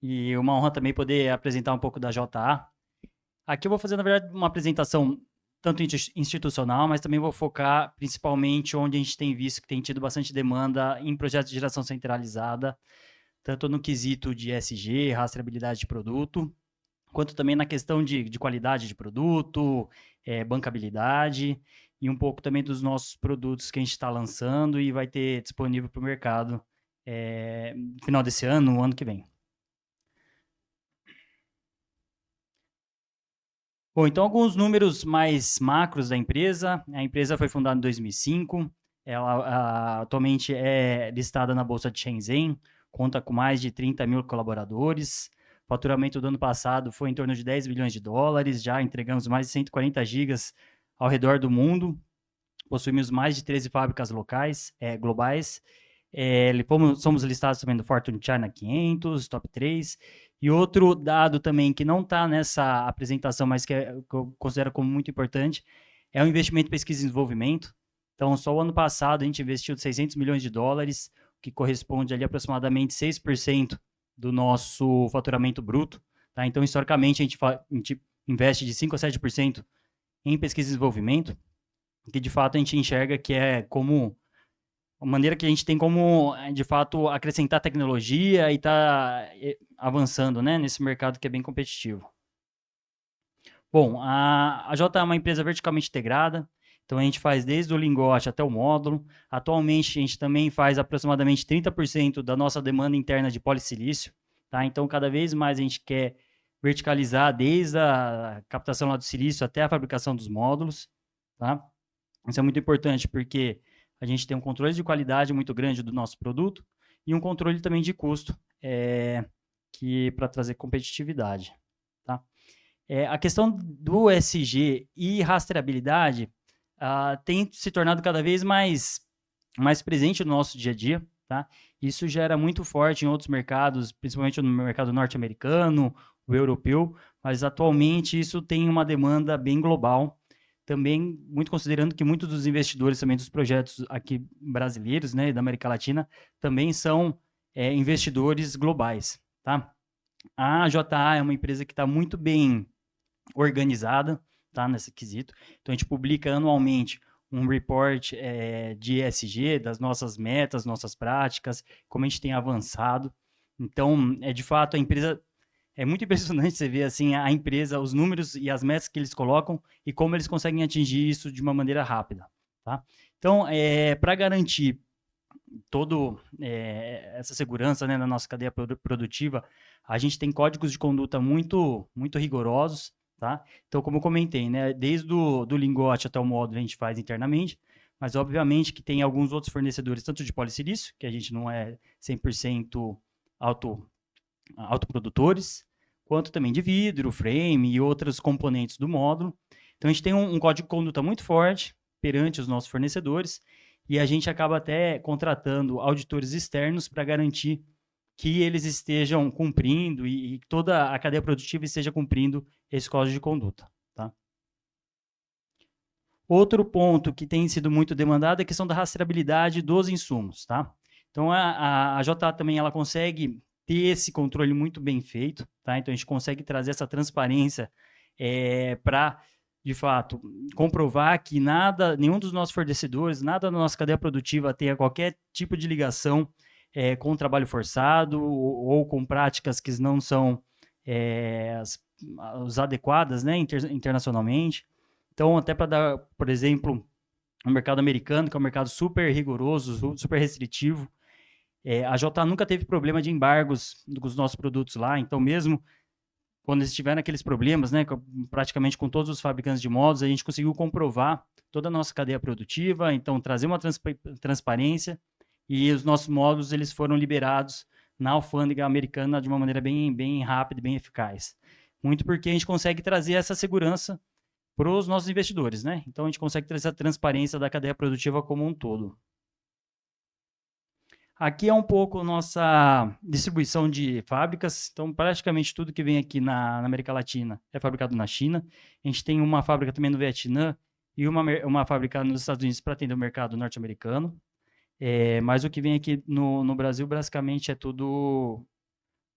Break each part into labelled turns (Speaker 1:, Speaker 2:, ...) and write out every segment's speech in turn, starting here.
Speaker 1: E uma honra também poder apresentar um pouco da JA. Aqui eu vou fazer, na verdade, uma apresentação tanto institucional, mas também vou focar principalmente onde a gente tem visto que tem tido bastante demanda em projetos de geração centralizada, tanto no quesito de ESG, rastreabilidade de produto, quanto também na questão de qualidade de produto, bancabilidade e um pouco também dos nossos produtos que a gente está lançando e vai ter disponível para o mercado no final desse ano, no ano que vem. Bom, então alguns números mais macros da empresa. A empresa foi fundada em 2005, ela atualmente é listada na Bolsa de Shenzhen, conta com mais de 30 mil colaboradores. O faturamento do ano passado foi em torno de 10 bilhões de dólares, já entregamos mais de 140 gigas ao redor do mundo, possuímos mais de 13 fábricas locais, globais, somos listados também no Fortune China 500, Top 3. E outro dado também que não está nessa apresentação, mas que eu considero como muito importante, é o investimento em pesquisa e desenvolvimento. Então, só o ano passado a gente investiu 600 milhões de dólares, que corresponde ali a aproximadamente 6% do nosso faturamento bruto. Tá? Então, historicamente, a gente investe de 5% a 7% em pesquisa e desenvolvimento, que de fato a gente enxerga que é como a maneira que a gente tem como, de fato, acrescentar tecnologia e tá avançando, né, nesse mercado que é bem competitivo. Bom, a J é uma empresa verticalmente integrada, então a gente faz desde o lingote até o módulo. Atualmente a gente também faz aproximadamente 30% da nossa demanda interna de polissilício, tá? Então cada vez mais a gente quer verticalizar desde a captação lá do silício até a fabricação dos módulos, tá? Isso é muito importante porque a gente tem um controle de qualidade muito grande do nosso produto e um controle também de custo, que para trazer competitividade, tá? A questão do SG e rastreabilidade tem se tornado cada vez mais presente no nosso dia a dia, tá? Isso já era muito forte em outros mercados, principalmente no mercado norte-americano, o europeu, mas atualmente isso tem uma demanda bem global, também muito considerando que muitos dos investidores também dos projetos aqui brasileiros, né, da América Latina, também são investidores globais, tá? A JA é uma empresa que está muito bem organizada, tá, nesse quesito. Então, a gente publica anualmente um report de ESG, das nossas metas, nossas práticas, como a gente tem avançado. Então, de fato, a empresa é muito impressionante você ver assim a empresa, os números e as metas que eles colocam e como eles conseguem atingir isso de uma maneira rápida, tá? Então, para garantir todo essa segurança, né, na nossa cadeia produtiva, a gente tem códigos de conduta muito rigorosos, tá? Então, como eu comentei, né, desde do lingote até o módulo a gente faz internamente, mas obviamente que tem alguns outros fornecedores, tanto de polissilício, que a gente não é 100% autoprodutores, quanto também de vidro, frame e outros componentes do módulo. Então, a gente tem um código de conduta muito forte perante os nossos fornecedores e a gente acaba até contratando auditores externos para garantir que eles estejam cumprindo e toda a cadeia produtiva esteja cumprindo esse código de conduta. Tá? Outro ponto que tem sido muito demandado é a questão da rastreabilidade dos insumos. Tá? Então, a JA também ela consegue ter esse controle muito bem feito. Tá? Então, a gente consegue trazer essa transparência para de fato, comprovar que nenhum dos nossos fornecedores, nada da nossa cadeia produtiva tenha qualquer tipo de ligação com trabalho forçado ou com práticas que não são as adequadas, né, internacionalmente. Então, até para dar, por exemplo, o mercado americano, que é um mercado super rigoroso, super restritivo, a JA nunca teve problema de embargos dos nossos produtos lá, então mesmo quando eles tiveram aqueles problemas, né, praticamente com todos os fabricantes de modos, a gente conseguiu comprovar toda a nossa cadeia produtiva, então trazer uma transparência e os nossos modos eles foram liberados na alfândega americana de uma maneira bem rápida e bem eficaz. Muito porque a gente consegue trazer essa segurança para os nossos investidores, né? Então a gente consegue trazer essa transparência da cadeia produtiva como um todo. Aqui é um pouco nossa distribuição de fábricas. Então, praticamente tudo que vem aqui na América Latina é fabricado na China. A gente tem uma fábrica também no Vietnã e uma fábrica nos Estados Unidos para atender o mercado norte-americano. Mas o que vem aqui no Brasil, basicamente, é tudo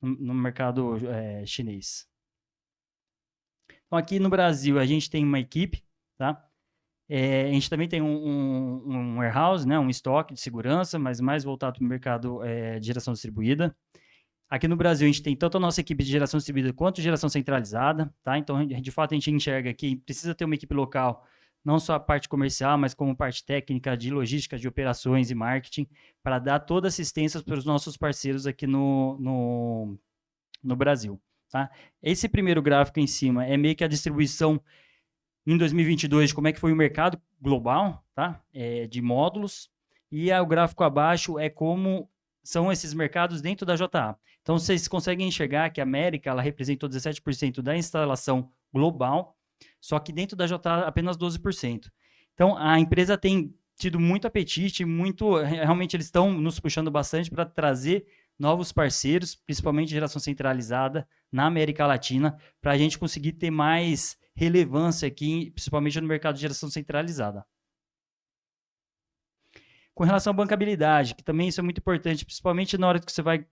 Speaker 1: no mercado chinês. Então, aqui no Brasil, a gente tem uma equipe, tá? A gente também tem um warehouse, né, um estoque de segurança, mas mais voltado para o mercado de geração distribuída. Aqui no Brasil, a gente tem tanto a nossa equipe de geração distribuída quanto geração centralizada, tá? Então, de fato, a gente enxerga que precisa ter uma equipe local, não só a parte comercial, mas como parte técnica, de logística, de operações e marketing, para dar toda a assistência para os nossos parceiros aqui no Brasil, tá? Esse primeiro gráfico em cima é meio que a distribuição em 2022 de como é que foi o mercado global, tá? De módulos, e o gráfico abaixo é como são esses mercados dentro da JA. Então, vocês conseguem enxergar que a América ela representou 17% da instalação global, só que dentro da JA apenas 12%. Então, a empresa tem tido muito apetite, realmente eles estão nos puxando bastante para trazer novos parceiros, principalmente geração centralizada na América Latina, para a gente conseguir ter mais relevância aqui, principalmente no mercado de geração centralizada. Com relação à bancabilidade, que também isso é muito importante, principalmente na hora que você vai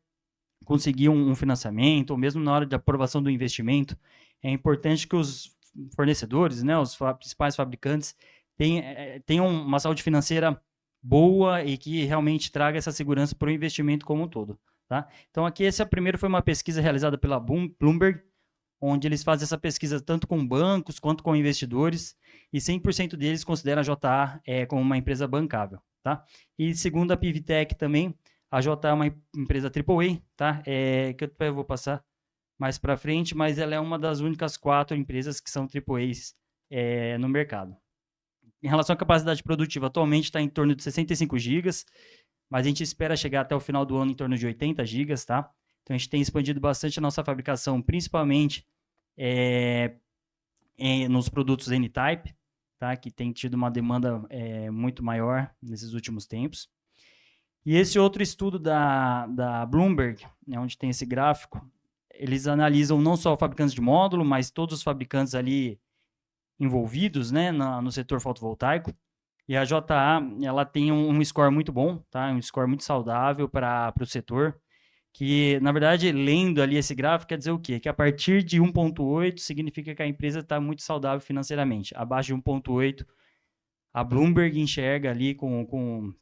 Speaker 1: conseguir um financiamento, ou mesmo na hora de aprovação do investimento, é importante que os fornecedores, né, os principais fabricantes, tenham uma saúde financeira boa e que realmente traga essa segurança para o investimento como um todo. Tá? Então, aqui, esse primeiro foi uma pesquisa realizada pela Bloomberg, onde eles fazem essa pesquisa tanto com bancos quanto com investidores, e 100% deles consideram a JA como uma empresa bancável. Tá? E segundo a Pivtech também, a JA é uma empresa AAA, tá? Que eu vou passar mais para frente, mas ela é uma das únicas 4 empresas que são AAAs no mercado. Em relação à capacidade produtiva, atualmente está em torno de 65 GB, mas a gente espera chegar até o final do ano em torno de 80 GB, tá? Então, a gente tem expandido bastante a nossa fabricação, principalmente nos produtos N-Type, tá? Que tem tido uma demanda muito maior nesses últimos tempos. E esse outro estudo da Bloomberg, né, onde tem esse gráfico, eles analisam não só fabricantes de módulo, mas todos os fabricantes ali envolvidos, né, no setor fotovoltaico. E a JA, ela tem um score muito bom, tá? Um score muito saudável para o setor, que, na verdade, lendo ali esse gráfico, quer dizer o quê? Que a partir de 1,8 significa que a empresa está muito saudável financeiramente. Abaixo de 1,8, a Bloomberg enxerga ali com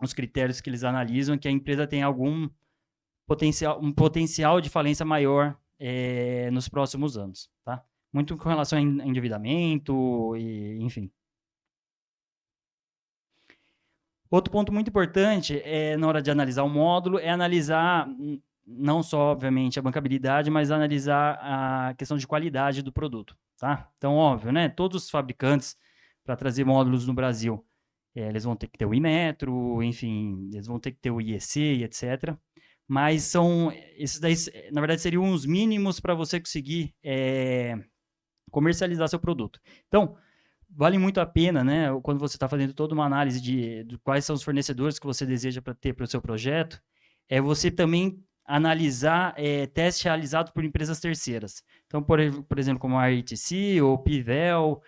Speaker 1: os critérios que eles analisam que a empresa tem algum potencial de falência maior nos próximos anos, tá? Muito com relação a endividamento e, enfim. Outro ponto muito importante na hora de analisar o módulo é analisar não só, obviamente, a bancabilidade, mas analisar a questão de qualidade do produto, tá? Então, óbvio, né? Todos os fabricantes, para trazer módulos no Brasil, eles vão ter que ter o Inmetro, enfim, eles vão ter que ter o IEC, etc. Mas esses daí, na verdade, seriam os mínimos para você conseguir comercializar seu produto. Então, vale muito a pena, né, quando você está fazendo toda uma análise de quais são os fornecedores que você deseja ter para o seu projeto, você também analisar testes realizados por empresas terceiras. Então, por exemplo, como a RTC ou Pivel,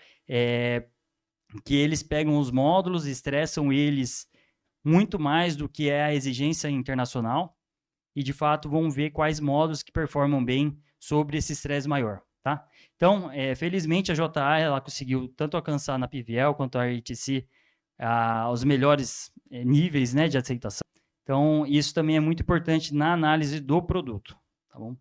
Speaker 1: que eles pegam os módulos e estressam eles muito mais do que é a exigência internacional e, de fato, vão ver quais módulos que performam bem sobre esse estresse maior. Tá? Então, felizmente, a JA ela conseguiu tanto alcançar na PVL quanto a RTC os melhores níveis, né, de aceitação. Então, isso também é muito importante na análise do produto. Tá bom?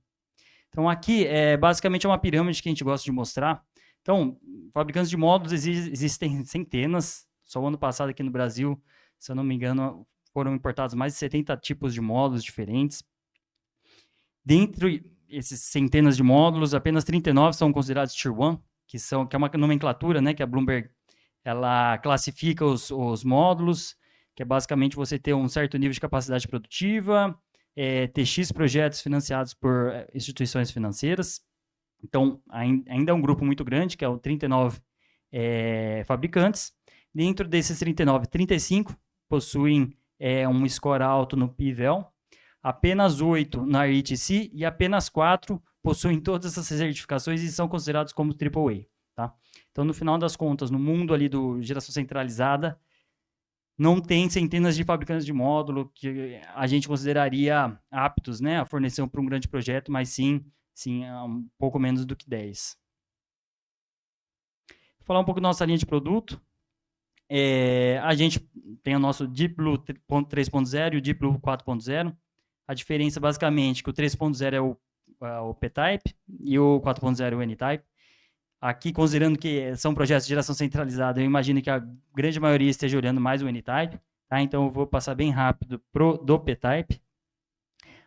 Speaker 1: Então, aqui, basicamente, é uma pirâmide que a gente gosta de mostrar. Então, fabricantes de módulos existem centenas. Só o ano passado aqui no Brasil, se eu não me engano, foram importados mais de 70 tipos de módulos diferentes. Dentro esses centenas de módulos, apenas 39 são considerados Tier 1, que é uma nomenclatura, né, que a Bloomberg ela classifica os módulos, que é basicamente você ter um certo nível de capacidade produtiva, ter X projetos financiados por instituições financeiras. Então, ainda é um grupo muito grande, que é o 39 fabricantes. Dentro desses 39, 35 possuem um score alto no PIVEL, apenas 8 na RTC e apenas 4 possuem todas essas certificações e são considerados como AAA. Tá? Então, no final das contas, no mundo ali do geração centralizada, não tem centenas de fabricantes de módulo que a gente consideraria aptos, né, a fornecer para um grande projeto, mas sim um pouco menos do que 10. Vou falar um pouco da nossa linha de produto. A gente tem o nosso Deep Blue 3.0 e o Deep Blue 4.0. A diferença, basicamente, que o 3.0 é o P-Type e o 4.0 é o N-Type. Aqui, considerando que são projetos de geração centralizada, eu imagino que a grande maioria esteja olhando mais o N-Type, tá? Então eu vou passar bem rápido do P-Type.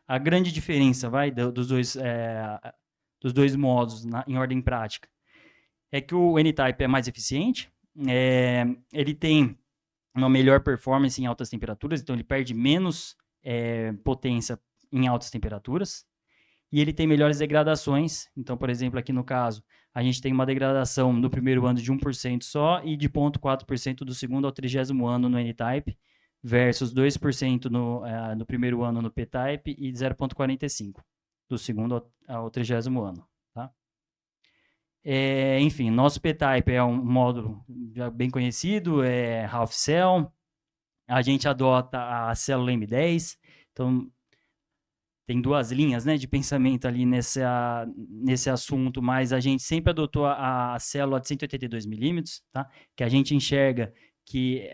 Speaker 1: A grande diferença dos dois modos em ordem prática é que o N-Type é mais eficiente, ele tem uma melhor performance em altas temperaturas, então ele perde menos potência em altas temperaturas, e ele tem melhores degradações. Então, por exemplo, aqui no caso, a gente tem uma degradação no primeiro ano de 1% só e de 0,4% do segundo ao 30º ano no N-Type, versus 2% no primeiro ano no P-Type e 0,45% do segundo ao 30º ano. Tá? Enfim, nosso P-Type é um módulo já bem conhecido, é half cell. A gente adota a célula M10, então tem duas linhas, né, de pensamento ali nesse assunto, mas a gente sempre adotou a célula de 182 milímetros, tá? Que a gente enxerga que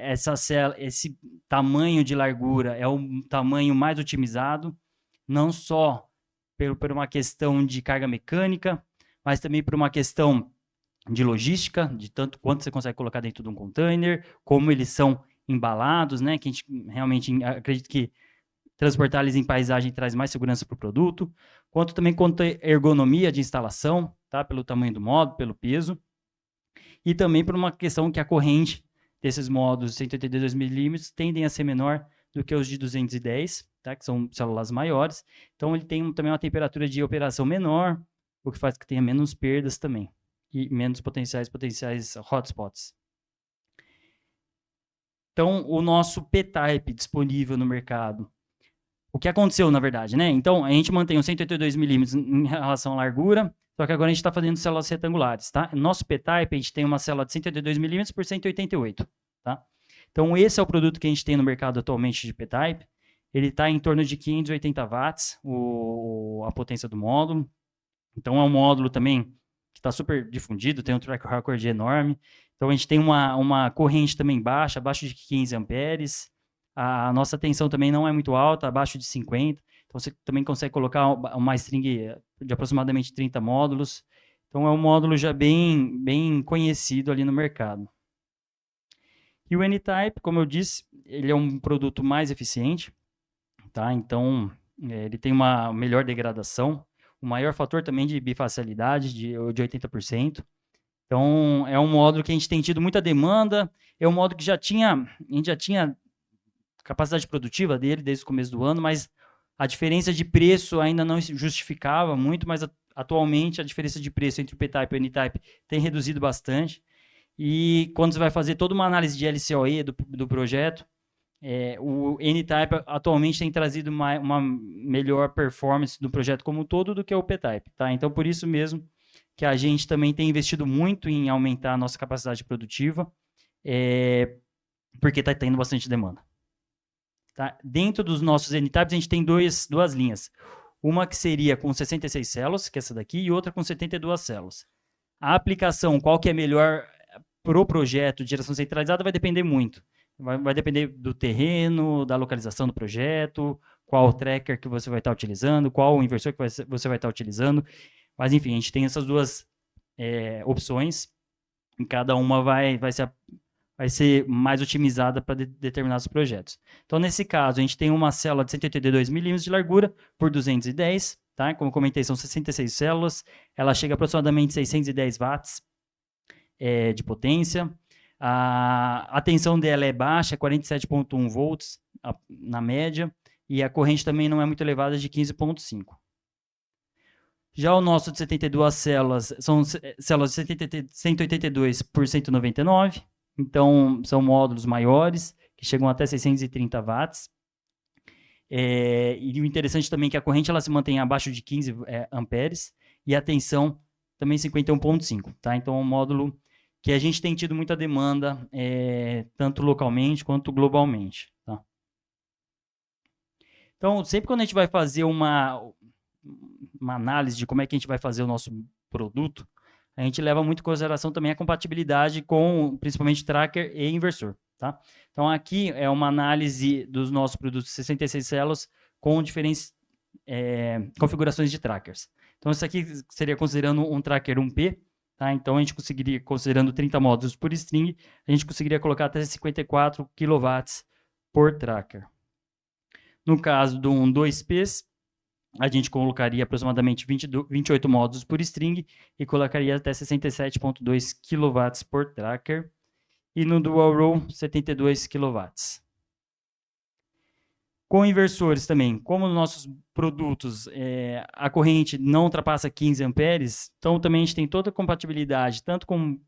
Speaker 1: esse tamanho de largura é o tamanho mais otimizado, não só por uma questão de carga mecânica, mas também por uma questão de logística, de tanto quanto você consegue colocar dentro de um container, como eles são embalados, né? Que a gente realmente acredita que transportar eles em paisagem traz mais segurança para o produto, quanto também quanto a ergonomia de instalação, tá? Pelo tamanho do módulo, pelo peso, e também por uma questão que a corrente desses módulos de 182 milímetros tendem a ser menor do que os de 210, tá? Que são células maiores, então ele tem também uma temperatura de operação menor, o que faz que tenha menos perdas também, e menos potenciais hotspots. Então, o nosso P-Type disponível no mercado, o que aconteceu, na verdade, né? Então, a gente mantém os 182 milímetros em relação à largura, só que agora a gente está fazendo células retangulares, tá? No nosso P-Type, a gente tem uma célula de 182 milímetros por 188, tá? Então, esse é o produto que a gente tem no mercado atualmente de P-Type. Ele está em torno de 580 watts, a potência do módulo. Então, é um módulo também que está super difundido, tem um track record enorme. Então, a gente tem uma corrente também baixa, abaixo de 15 amperes. A nossa tensão também não é muito alta, abaixo de 50. Então, você também consegue colocar uma string de aproximadamente 30 módulos. Então, é um módulo já bem conhecido ali no mercado. E o N-Type, como eu disse, ele é um produto mais eficiente, tá? Então, ele tem uma melhor degradação, o maior fator também de bifacialidade, de 80%. Então, é um módulo que a gente tem tido muita demanda, é um módulo que a gente já tinha capacidade produtiva dele desde o começo do ano, mas a diferença de preço ainda não justificava muito, mas atualmente a diferença de preço entre o P-Type e o N-Type tem reduzido bastante. E quando você vai fazer toda uma análise de LCOE do projeto, o N-Type atualmente tem trazido uma melhor performance do projeto como um todo do que o P-Type. Tá? Então, por isso mesmo que a gente também tem investido muito em aumentar a nossa capacidade produtiva, porque está tendo bastante demanda. Tá? Dentro dos nossos N-Types, a gente tem duas linhas. Uma que seria com 66 células, que é essa daqui, e outra com 72 células. A aplicação, qual que é melhor para o projeto de geração centralizada, vai depender muito. Vai depender do terreno, da localização do projeto, qual o tracker que você vai estar utilizando, qual o inversor que você vai estar utilizando. Mas, enfim, a gente tem essas duas opções, e cada uma vai ser mais otimizada para determinados projetos. Então, nesse caso, a gente tem uma célula de 182 milímetros de largura por 210, tá? Como eu comentei, são 66 células, ela chega a aproximadamente 610 watts de potência. A tensão dela é baixa, 47,1 volts na média, e a corrente também não é muito elevada, de 15,5. Já o nosso de 72 células, são células de 182 por 199, então são módulos maiores, que chegam até 630 watts. E o interessante também é que a corrente ela se mantém abaixo de 15 amperes, e a tensão também 51,5. Tá? Então é um módulo que a gente tem tido muita demanda, tanto localmente quanto globalmente. Tá? Então, sempre quando a gente vai fazer uma análise de como é que a gente vai fazer o nosso produto, a gente leva muito em consideração também a compatibilidade com, principalmente, tracker e inversor. Tá? Então, aqui é uma análise dos nossos produtos 66 células com diferentes configurações de trackers. Então, isso aqui seria considerando um tracker 1P. Tá? Então, a gente conseguiria, considerando 30 módulos por string, a gente conseguiria colocar até 54 kW por tracker. No caso de um 2Ps, a gente colocaria aproximadamente 28 módulos por string e colocaria até 67,2 kW por tracker. E no Dual Row, 72 kW. Com inversores também, como nos nossos produtos a corrente não ultrapassa 15 amperes, então também a gente tem toda a compatibilidade, tanto com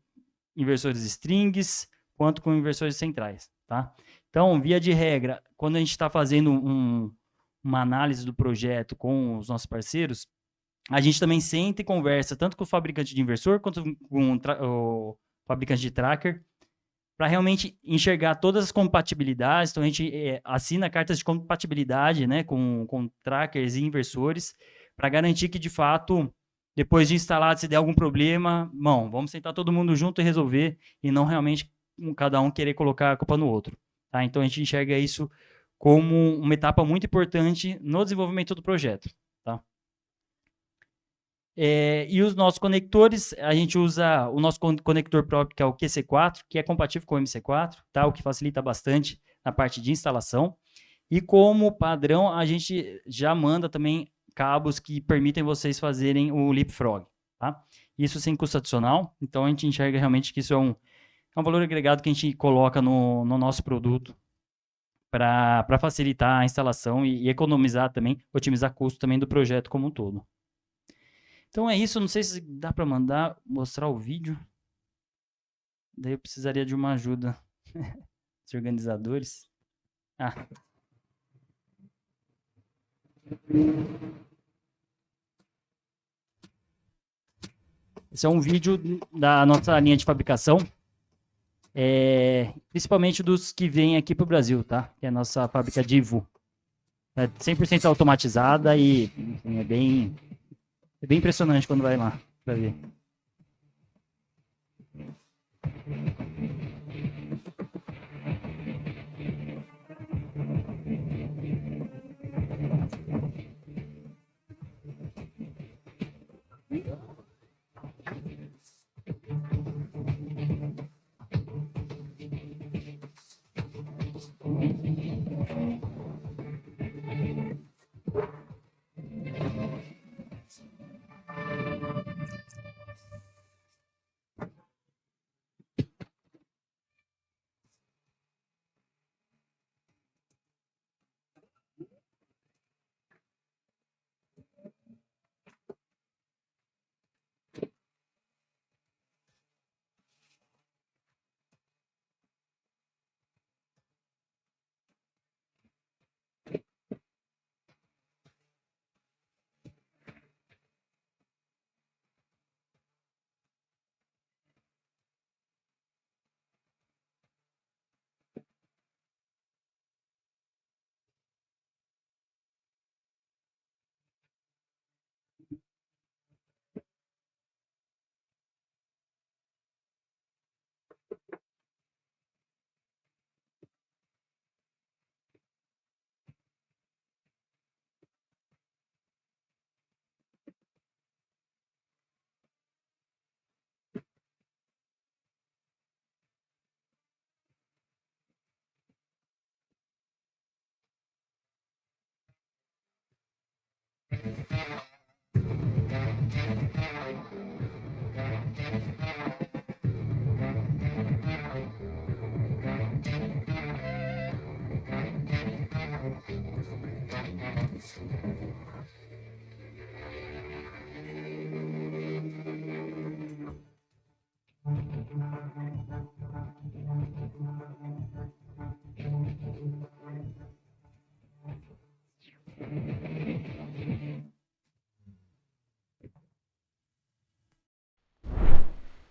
Speaker 1: inversores strings, quanto com inversores centrais. Tá? Então, via de regra, quando a gente está fazendo uma análise do projeto com os nossos parceiros, a gente também senta e conversa tanto com o fabricante de inversor quanto com o fabricante de tracker, para realmente enxergar todas as compatibilidades. Então, a gente assina cartas de compatibilidade, né, com trackers e inversores, para garantir que, de fato, depois de instalado, se der algum problema, bom, vamos sentar todo mundo junto e resolver, e não realmente cada um querer colocar a culpa no outro. Tá? Então, a gente enxerga isso como uma etapa muito importante no desenvolvimento do projeto. Tá? E os nossos conectores, a gente usa o nosso conector próprio, que é o QC4, que é compatível com o MC4, tá? O que facilita bastante na parte de instalação. E como padrão, a gente já manda também cabos que permitem vocês fazerem o leapfrog. Tá? Isso sem custo adicional, então a gente enxerga realmente que isso é um valor agregado que a gente coloca no nosso produto para facilitar a instalação e economizar também, otimizar custo também do projeto como um todo. Então é isso, não sei se dá para mostrar o vídeo. Daí eu precisaria de uma ajuda dos organizadores. Ah. Esse é um vídeo da nossa linha de fabricação, principalmente dos que vêm aqui para o Brasil, tá? Que é a nossa fábrica de Ivu. É 100% automatizada e enfim, é bem impressionante quando vai lá para ver.